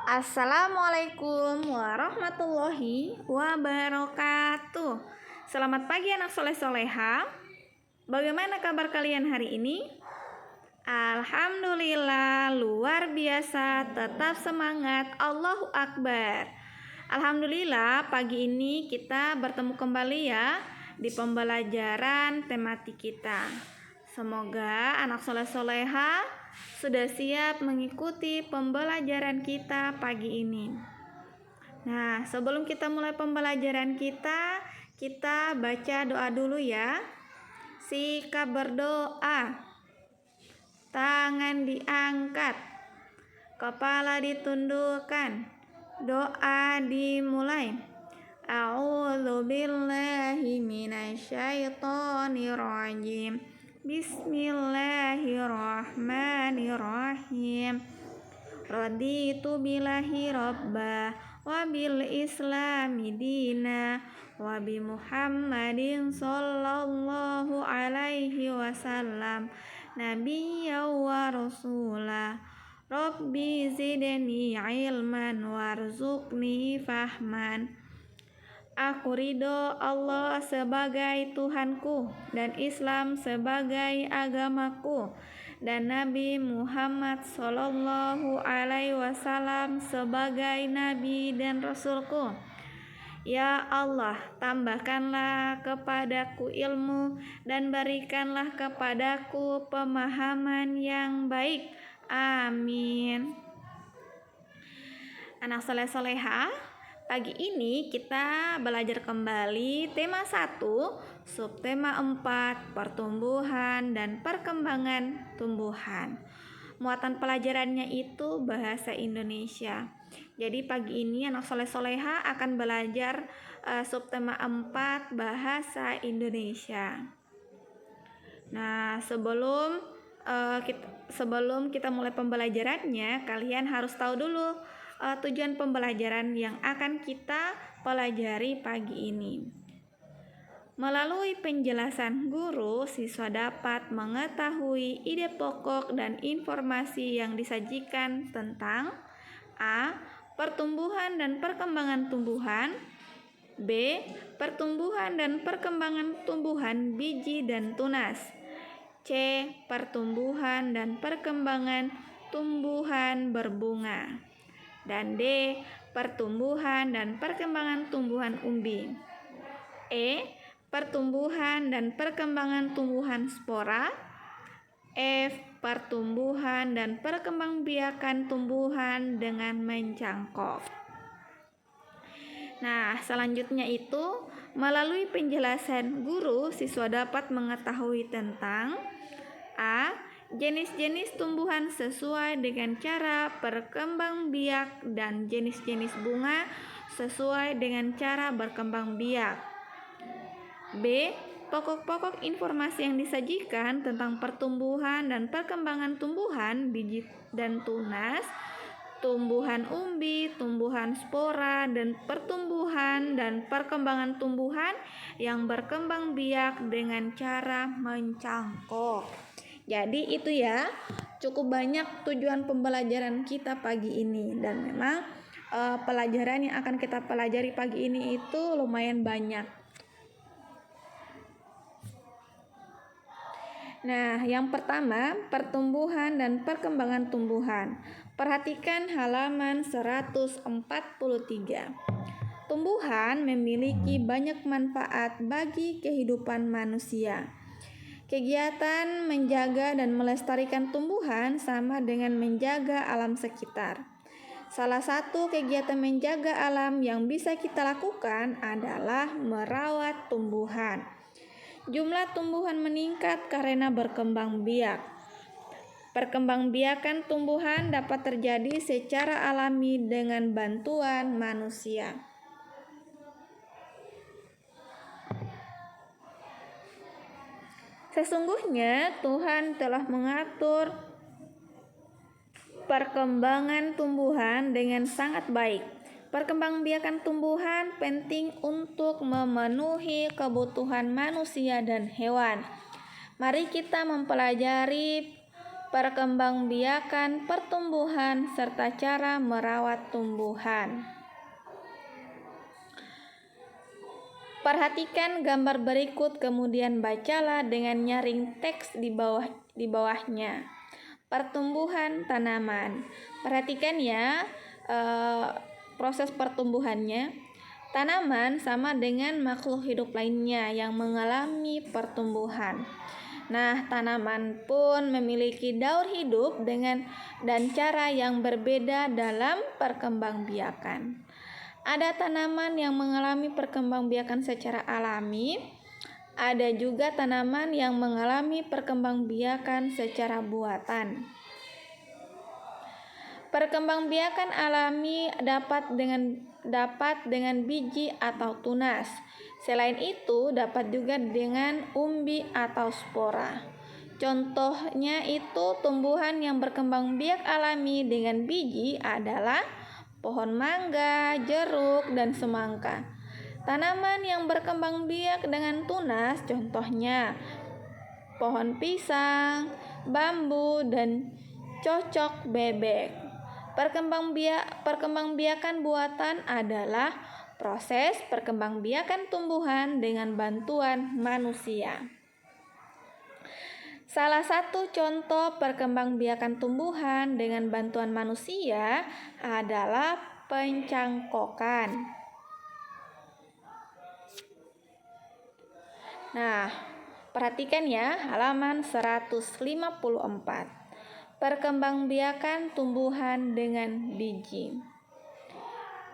Assalamualaikum warahmatullahi wabarakatuh. Selamat pagi anak soleh-soleha. Bagaimana kabar kalian hari ini? Alhamdulillah, luar biasa, tetap semangat, Allahu Akbar. Alhamdulillah, pagi ini kita bertemu kembali ya di pembelajaran tematik kita. Semoga anak soleh-soleha sudah siap mengikuti pembelajaran kita pagi ini. Nah, sebelum kita mulai pembelajaran kita baca doa dulu ya. Sikap berdoa. Tangan diangkat. Kepala ditundukkan. Doa dimulai. A'udzubillahi minasyaitonirrajim. Bismillahirrahmanirrahim. Raditu billahi rabba wa bil islami dina wa bi Muhammadin sallallahu alaihi wasallam nabiyya wa rasula. Rabbi zidni ilman warzuqni fahman. Aku ridho Allah sebagai Tuhanku dan Islam sebagai agamaku dan Nabi Muhammad sallallahu alaihi wasallam sebagai nabi dan rasulku. Ya Allah, tambahkanlah kepadaku ilmu dan berikanlah kepadaku pemahaman yang baik. Amin. Anak soleh-soleha, pagi ini kita belajar kembali tema 1, subtema 4, pertumbuhan dan perkembangan tumbuhan. Muatan pelajarannya itu bahasa Indonesia. Jadi pagi ini anak soleh-soleha akan belajar subtema 4 bahasa Indonesia. Nah, sebelum kita mulai pembelajarannya, kalian harus tahu dulu tujuan pembelajaran yang akan kita pelajari pagi ini. Melalui penjelasan guru, siswa dapat mengetahui ide pokok dan informasi yang disajikan tentang A. Pertumbuhan dan perkembangan tumbuhan, B. Pertumbuhan dan perkembangan tumbuhan biji dan tunas, C. Pertumbuhan dan perkembangan tumbuhan berbunga, dan D. Pertumbuhan dan perkembangan tumbuhan umbi, E. Pertumbuhan dan perkembangan tumbuhan spora, F. Pertumbuhan dan perkembangbiakan tumbuhan dengan mencangkok. Nah, selanjutnya itu melalui penjelasan guru, siswa dapat mengetahui tentang A. Jenis-jenis tumbuhan sesuai dengan cara berkembang biak dan jenis-jenis bunga sesuai dengan cara berkembang biak. B. Pokok-pokok informasi yang disajikan tentang pertumbuhan dan perkembangan tumbuhan biji dan tunas, tumbuhan umbi, tumbuhan spora, dan pertumbuhan dan perkembangan tumbuhan yang berkembang biak dengan cara mencangkok. Jadi itu ya, cukup banyak tujuan pembelajaran kita pagi ini, dan memang pelajaran yang akan kita pelajari pagi ini itu lumayan banyak. Nah, yang pertama, pertumbuhan dan perkembangan tumbuhan. Perhatikan halaman 143. Tumbuhan memiliki banyak manfaat bagi kehidupan manusia. Kegiatan menjaga dan melestarikan tumbuhan sama dengan menjaga alam sekitar. Salah satu kegiatan menjaga alam yang bisa kita lakukan adalah merawat tumbuhan. Jumlah tumbuhan meningkat karena berkembang biak. Perkembangbiakan tumbuhan dapat terjadi secara alami dengan bantuan manusia. Sesungguhnya Tuhan telah mengatur perkembangan tumbuhan dengan sangat baik. Perkembangbiakan tumbuhan penting untuk memenuhi kebutuhan manusia dan hewan. Mari kita mempelajari perkembangbiakan pertumbuhan, serta cara merawat tumbuhan. Perhatikan gambar berikut, kemudian bacalah dengan nyaring teks di bawahnya. Pertumbuhan tanaman. Perhatikan ya proses pertumbuhannya. Tanaman sama dengan makhluk hidup lainnya yang mengalami pertumbuhan. Nah, tanaman pun memiliki daur hidup dan cara yang berbeda dalam perkembangbiakan. Ada tanaman yang mengalami perkembangbiakan secara alami, ada juga tanaman yang mengalami perkembangbiakan secara buatan. Perkembangbiakan alami dapat dengan biji atau tunas. Selain itu, dapat juga dengan umbi atau spora. Contohnya itu tumbuhan yang berkembang biak alami dengan biji adalah pohon mangga, jeruk, dan semangka. Tanaman yang berkembang biak dengan tunas contohnya pohon pisang, bambu, dan cocok bebek. Perkembangbiakan buatan adalah proses perkembangbiakan tumbuhan dengan bantuan manusia. Salah satu contoh perkembangbiakan tumbuhan dengan bantuan manusia adalah pencangkokan. Nah, perhatikan ya halaman 154. Perkembangbiakan tumbuhan dengan biji.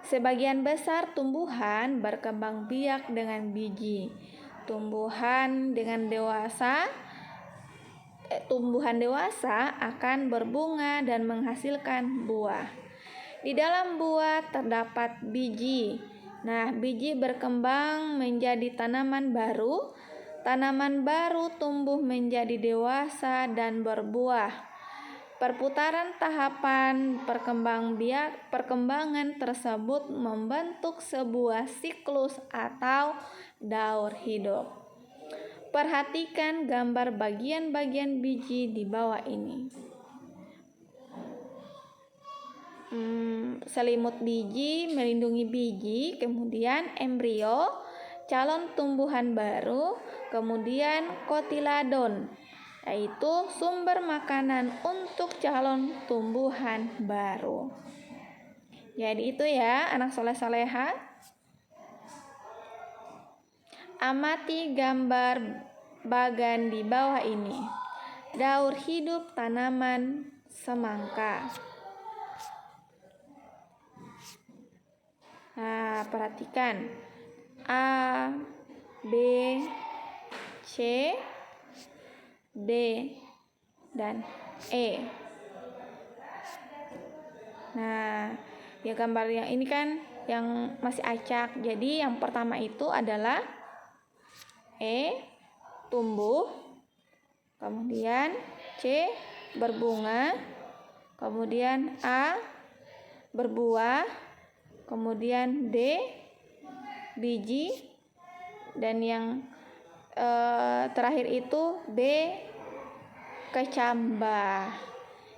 Sebagian besar tumbuhan berkembang biak dengan biji. Tumbuhan dewasa akan berbunga dan menghasilkan buah. Di dalam buah terdapat biji. Nah, biji berkembang menjadi tanaman baru. Tanaman baru tumbuh menjadi dewasa dan berbuah. Perputaran tahapan perkembangan tersebut membentuk sebuah siklus atau daur hidup. Perhatikan gambar bagian-bagian biji di bawah ini. Selimut biji melindungi biji, kemudian embrio, calon tumbuhan baru, kemudian kotiladon, yaitu sumber makanan untuk calon tumbuhan baru. Jadi itu ya anak soleh-soleha. Amati gambar bagan di bawah ini. Daur hidup tanaman semangka. Nah, perhatikan. A, B, C, D, dan E. Nah, ya gambar yang ini kan yang masih acak. Jadi yang pertama itu adalah E, tumbuh, kemudian C, berbunga, kemudian A, berbuah, kemudian D, biji, dan yang terakhir itu B, kecambah.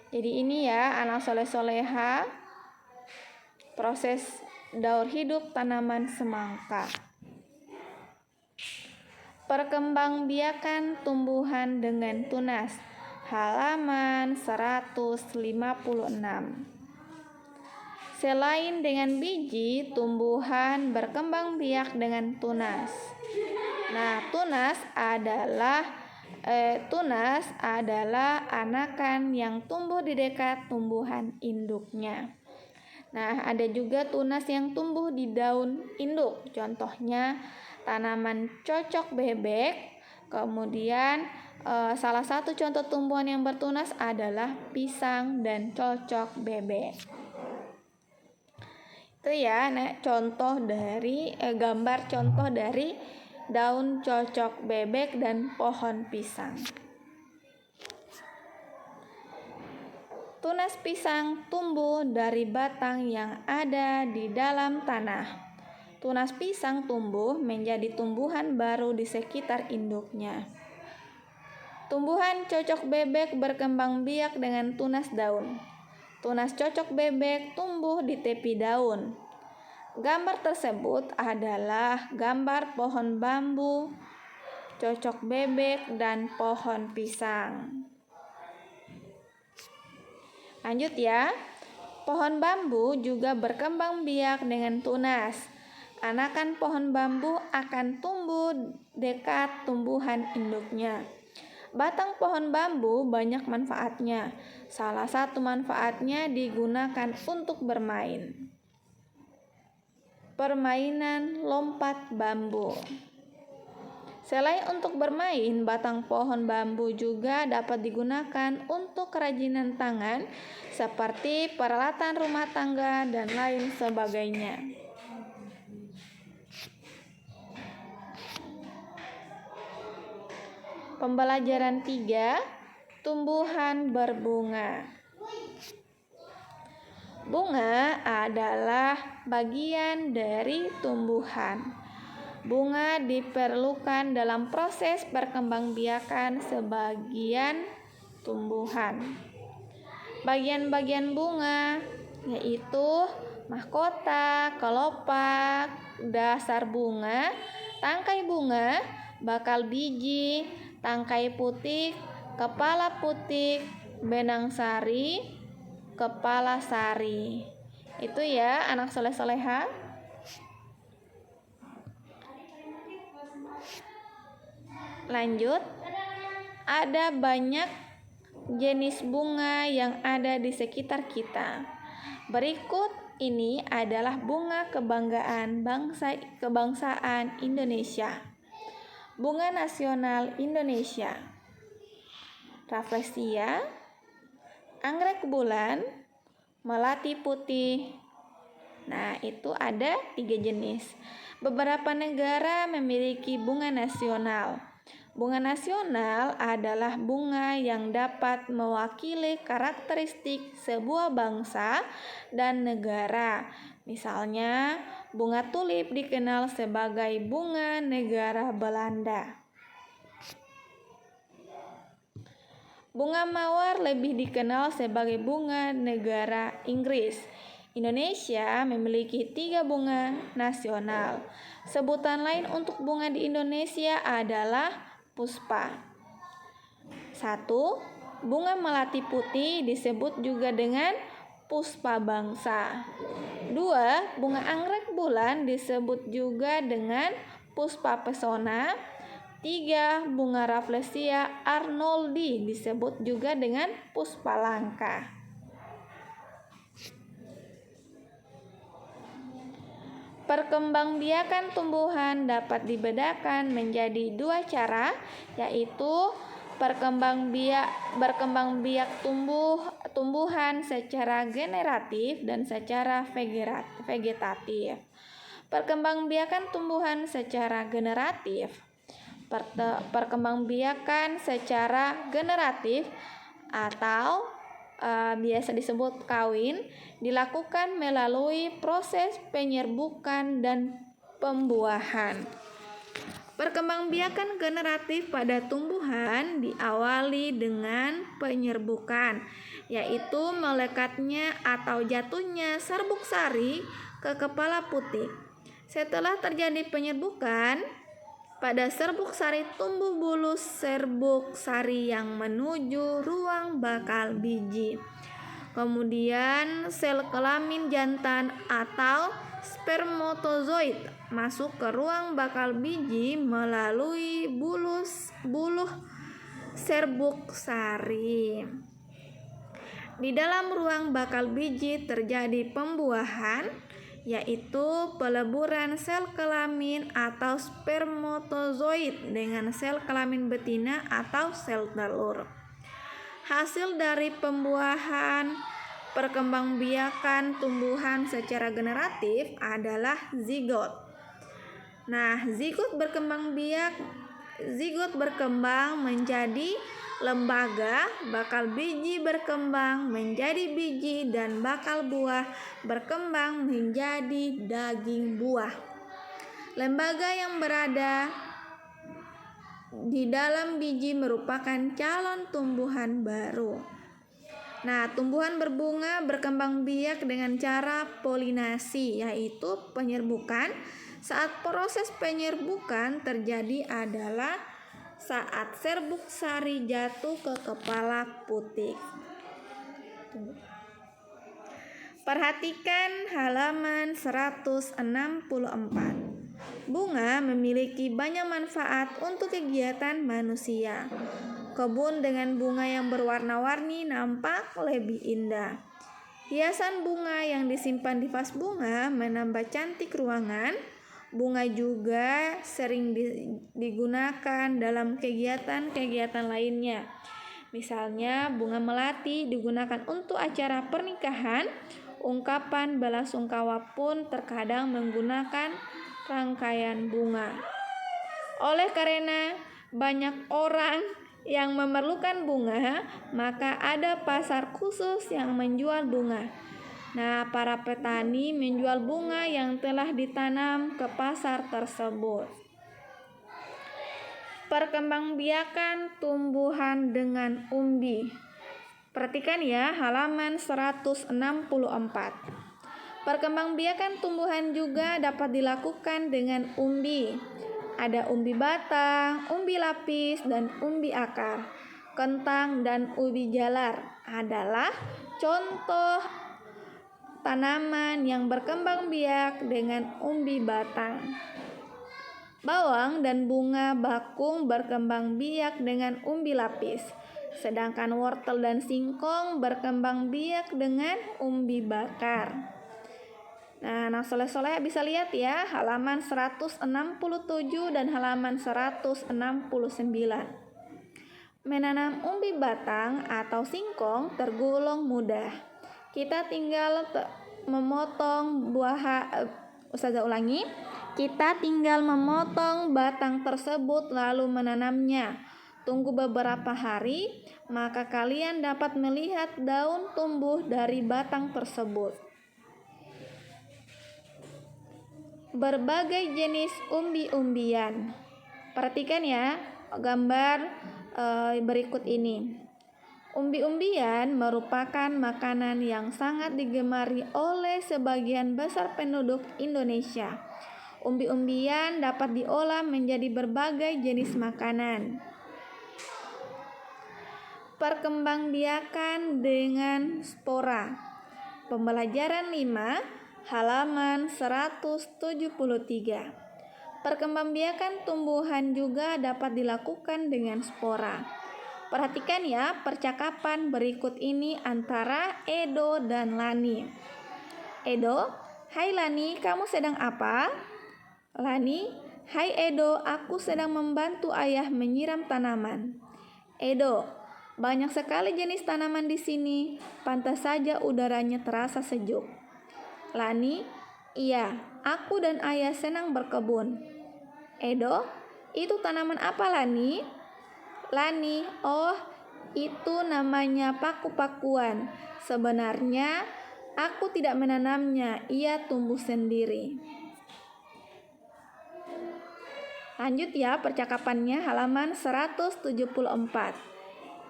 Jadi ini ya anak soleh-soleha proses daur hidup tanaman semangka. Perkembangbiakan tumbuhan dengan tunas, halaman 156. Selain dengan biji, tumbuhan berkembang biak dengan tunas. Nah, tunas adalah anakan yang tumbuh di dekat tumbuhan induknya. Nah, ada juga tunas yang tumbuh di daun induk. Contohnya tanaman cocok bebek. Kemudian salah satu contoh tumbuhan yang bertunas adalah pisang dan cocok bebek. Itu ya, gambar contoh dari daun cocok bebek dan pohon pisang. Tunas pisang tumbuh dari batang yang ada di dalam tanah. Tunas pisang tumbuh menjadi tumbuhan baru di sekitar induknya. Tumbuhan cocok bebek berkembang biak dengan tunas daun. Tunas cocok bebek tumbuh di tepi daun. Gambar tersebut adalah gambar pohon bambu, cocok bebek, dan pohon pisang. Lanjut ya. Pohon bambu juga berkembang biak dengan tunas. Anakan pohon bambu akan tumbuh dekat tumbuhan induknya. Batang pohon bambu banyak manfaatnya. Salah satu manfaatnya digunakan untuk bermain. Permainan lompat bambu. Selain untuk bermain, batang pohon bambu juga dapat digunakan untuk kerajinan tangan seperti peralatan rumah tangga dan lain sebagainya. Pembelajaran 3, tumbuhan berbunga. Bunga adalah bagian dari tumbuhan. Bunga diperlukan dalam proses perkembangbiakan sebagian tumbuhan. Bagian-bagian bunga yaitu mahkota, kelopak, dasar bunga, tangkai bunga, bakal biji, tangkai putik, kepala putik, benang sari, kepala sari. Itu ya anak soleh-soleha. Lanjut. Ada banyak jenis bunga yang ada di sekitar kita. Berikut ini adalah bunga kebanggaan kebangsaan Indonesia. Bunga nasional Indonesia. Rafflesia, anggrek bulan, melati putih. Nah, itu ada 3 jenis. Beberapa negara memiliki bunga nasional. Bunga nasional adalah bunga yang dapat mewakili karakteristik sebuah bangsa dan negara. Misalnya, bunga tulip dikenal sebagai bunga negara Belanda. Bunga mawar lebih dikenal sebagai bunga negara Inggris. Indonesia memiliki 3 bunga nasional. Sebutan lain untuk bunga di Indonesia adalah puspa. 1. Bunga melati putih disebut juga dengan puspa bangsa. 2. Bunga anggrek bulan disebut juga dengan puspa pesona. 3. Bunga Rafflesia arnoldi disebut juga dengan puspa langka. Perkembangbiakan tumbuhan dapat dibedakan menjadi 2 cara, yaitu berkembang biak tumbuhan secara generatif dan secara vegetatif. Perkembangbiakan tumbuhan secara generatif. Perkembangbiakan secara generatif atau biasa disebut kawin dilakukan melalui proses penyerbukan dan pembuahan. Perkembangbiakan generatif pada tumbuhan diawali dengan penyerbukan, yaitu melekatnya atau jatuhnya serbuk sari ke kepala putik. Setelah terjadi penyerbukan, pada serbuk sari tumbuh bulus serbuk sari yang menuju ruang bakal biji. Kemudian sel kelamin jantan atau spermatozoid masuk ke ruang bakal biji melalui buluh serbuk sari. Di dalam ruang bakal biji terjadi pembuahan, yaitu peleburan sel kelamin atau spermatozoid dengan sel kelamin betina atau sel telur. Hasil dari pembuahan perkembangbiakan tumbuhan secara generatif adalah zigot. Nah, zigot berkembang menjadi lembaga, bakal biji berkembang menjadi biji, dan bakal buah berkembang menjadi daging buah. Lembaga yang berada di dalam biji merupakan calon tumbuhan baru. Nah, tumbuhan berbunga berkembang biak dengan cara polinasi, yaitu penyerbukan. Saat proses penyerbukan terjadi adalah saat serbuk sari jatuh ke kepala putik. Perhatikan halaman 164. Bunga memiliki banyak manfaat untuk kegiatan manusia. Kebun dengan bunga yang berwarna-warni nampak lebih indah. Hiasan bunga yang disimpan di vas bunga menambah cantik ruangan. Bunga juga sering digunakan dalam kegiatan-kegiatan lainnya. Misalnya, bunga melati digunakan untuk acara pernikahan. Ungkapan belasungkawa pun terkadang menggunakan rangkaian bunga. Oleh karena banyak orang yang memerlukan bunga, maka ada pasar khusus yang menjual bunga. Nah, para petani menjual bunga yang telah ditanam ke pasar tersebut. Perkembangbiakan tumbuhan dengan umbi. Perhatikan ya, halaman 164. Perkembangbiakan tumbuhan juga dapat dilakukan dengan umbi. Ada umbi batang, umbi lapis, dan umbi akar. Kentang dan ubi jalar adalah contoh tanaman yang berkembang biak dengan umbi batang. Bawang dan bunga bakung berkembang biak dengan umbi lapis. Sedangkan wortel dan singkong berkembang biak dengan umbi bakar. Nah, soleh-soleh bisa lihat ya, halaman 167 dan halaman 169. Menanam umbi batang atau singkong tergolong mudah. Kita tinggal memotong Kita tinggal memotong batang tersebut lalu menanamnya. Tunggu beberapa hari, maka kalian dapat melihat daun tumbuh dari batang tersebut. Berbagai jenis umbi-umbian. Perhatikan ya gambar berikut ini. Umbi-umbian merupakan makanan yang sangat digemari oleh sebagian besar penduduk Indonesia. Umbi-umbian dapat diolah menjadi berbagai jenis makanan. Perkembangbiakan dengan spora. Pembelajaran 5, halaman 173. Perkembangbiakan tumbuhan juga dapat dilakukan dengan spora. Perhatikan ya percakapan berikut ini antara Edo dan Lani. Edo, "Hai Lani, kamu sedang apa?" Lani, "Hai Edo, aku sedang membantu ayah menyiram tanaman." Edo, "Banyak sekali jenis tanaman di sini, pantas saja udaranya terasa sejuk." Lani, "Iya, aku dan ayah senang berkebun." Edo, "Itu tanaman apa Lani?" Lani, "Oh, itu namanya paku-pakuan. Sebenarnya aku tidak menanamnya, ia tumbuh sendiri." Lanjut ya percakapannya, halaman 174.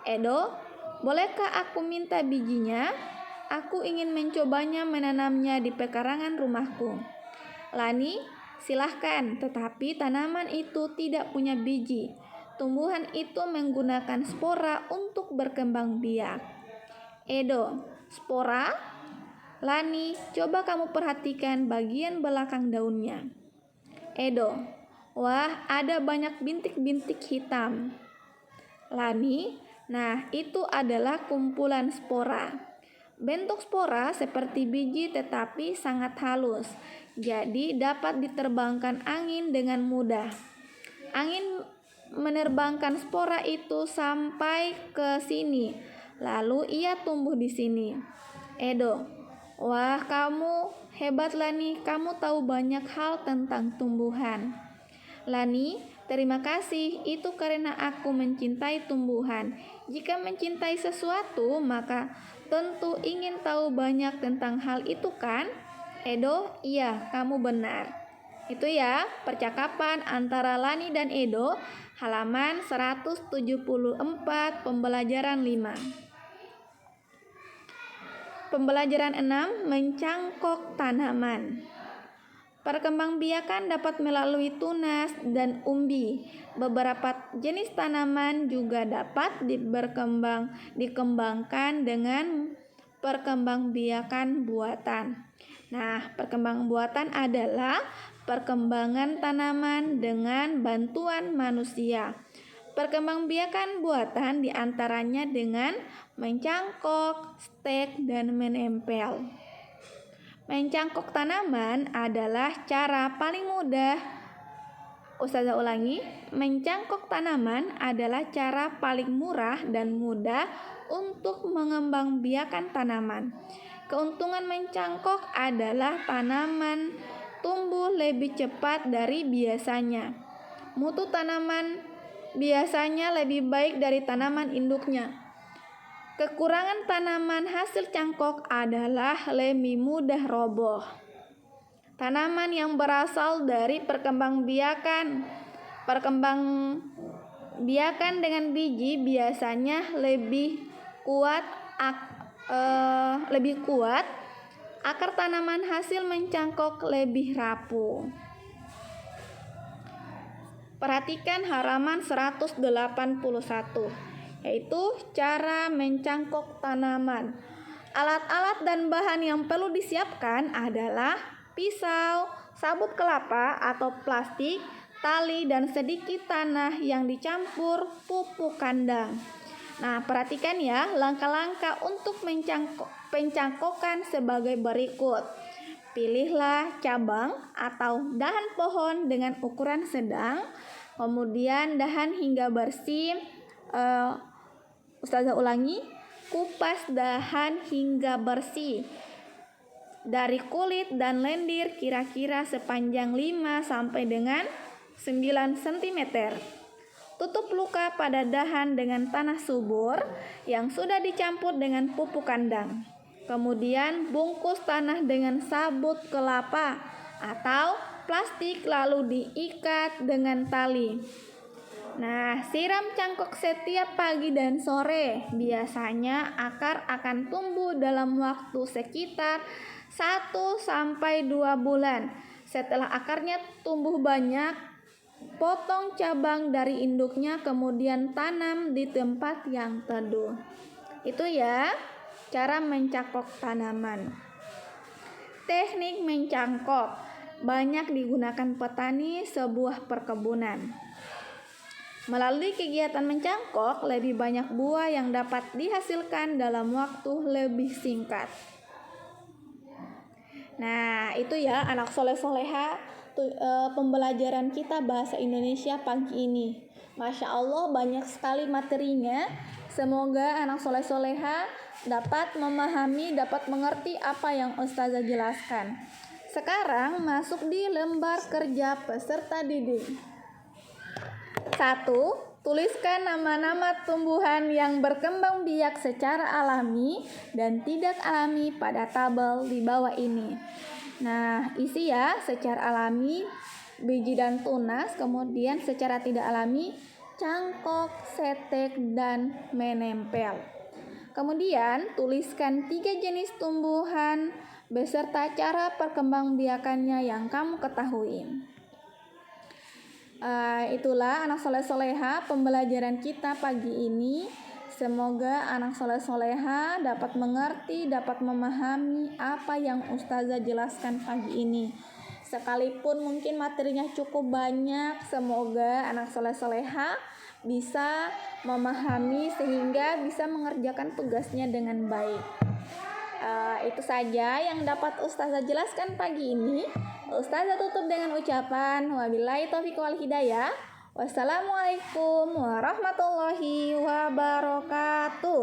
Edo, "Bolehkah aku minta bijinya? Aku ingin mencobanya menanamnya di pekarangan rumahku." Lani, "Silahkan, tetapi tanaman itu tidak punya biji. Tumbuhan itu menggunakan spora untuk berkembang biak." Edo, "Spora?" Lani, "Coba kamu perhatikan bagian belakang daunnya." Edo, "Wah, ada banyak bintik-bintik hitam." Lani, "Nah, itu adalah kumpulan spora. Bentuk spora seperti biji tetapi sangat halus, jadi dapat diterbangkan angin dengan mudah. Angin menerbangkan spora itu sampai ke sini, lalu ia tumbuh di sini." Edo, "Wah, kamu hebat Lani, kamu tahu banyak hal tentang tumbuhan." Lani, "Terima kasih, itu karena aku mencintai tumbuhan. Jika mencintai sesuatu, maka tentu ingin tahu banyak tentang hal itu kan?" Edo, "Iya, kamu benar." Itu ya, percakapan antara Lani dan Edo, halaman 174, pembelajaran 5. Pembelajaran 6, mencangkok tanaman. Perkembangbiakan dapat melalui tunas dan umbi. Beberapa jenis tanaman juga dapat dikembangkan dengan perkembangbiakan buatan. Nah, perkembangan buatan adalah perkembangan tanaman dengan bantuan manusia. Perkembangbiakan buatan diantaranya dengan mencangkok, stek, dan menempel. Mencangkok tanaman adalah cara paling mudah. Ustazah ulangi, mencangkok tanaman adalah cara paling murah dan mudah untuk mengembangbiakan tanaman. Keuntungan mencangkok adalah tanaman tumbuh lebih cepat dari biasanya. Mutu tanaman biasanya lebih baik dari tanaman induknya. Kekurangan tanaman hasil cangkok adalah lebih mudah roboh. Tanaman yang berasal dari perkembangbiakan dengan biji biasanya lebih kuat. Akar tanaman hasil mencangkok lebih rapuh. Perhatikan halaman 181. Yaitu cara mencangkok tanaman. Alat-alat dan bahan yang perlu disiapkan adalah pisau, sabut kelapa atau plastik, tali, dan sedikit tanah yang dicampur pupuk kandang. Nah, perhatikan ya langkah-langkah untuk pencangkokan sebagai berikut. Pilihlah cabang atau dahan pohon dengan ukuran sedang, kemudian dahan hingga bersih. Ustazah ulangi, kupas dahan hingga bersih dari kulit dan lendir kira-kira sepanjang 5 sampai dengan 9 cm. Tutup luka pada dahan dengan tanah subur yang sudah dicampur dengan pupuk kandang. Kemudian bungkus tanah dengan sabut kelapa atau plastik lalu diikat dengan tali. Nah, siram cangkok setiap pagi dan sore. Biasanya akar akan tumbuh dalam waktu sekitar 1-2 bulan. Setelah akarnya tumbuh banyak, potong cabang dari induknya kemudian tanam di tempat yang teduh. Itu ya, cara mencangkok tanaman. Teknik mencangkok banyak digunakan petani sebuah perkebunan. Melalui kegiatan mencangkok, lebih banyak buah yang dapat dihasilkan dalam waktu lebih singkat. Nah, itu ya anak soleh-soleha pembelajaran kita bahasa Indonesia pagi ini. Masya Allah, banyak sekali materinya. Semoga anak soleh-soleha dapat memahami, dapat mengerti apa yang Ustazah jelaskan. Sekarang masuk di lembar kerja peserta didik. 1. Tuliskan nama-nama tumbuhan yang berkembang biak secara alami dan tidak alami pada tabel di bawah ini. Nah, isi ya, secara alami biji dan tunas, kemudian secara tidak alami cangkok, setek, dan menempel. Kemudian tuliskan 3 jenis tumbuhan beserta cara perkembangbiakannya yang kamu ketahui. Itulah anak soleh-soleha pembelajaran kita pagi ini. Semoga anak soleh-soleha dapat mengerti, dapat memahami apa yang Ustazah jelaskan pagi ini. Sekalipun mungkin materinya cukup banyak, semoga anak soleh-soleha bisa memahami sehingga bisa mengerjakan tugasnya dengan baik. Itu saja yang dapat Ustazah jelaskan pagi ini. Ustazah tutup dengan ucapan wabillahi taufiq wal hidayah. Wassalamualaikum warahmatullahi wabarakatuh.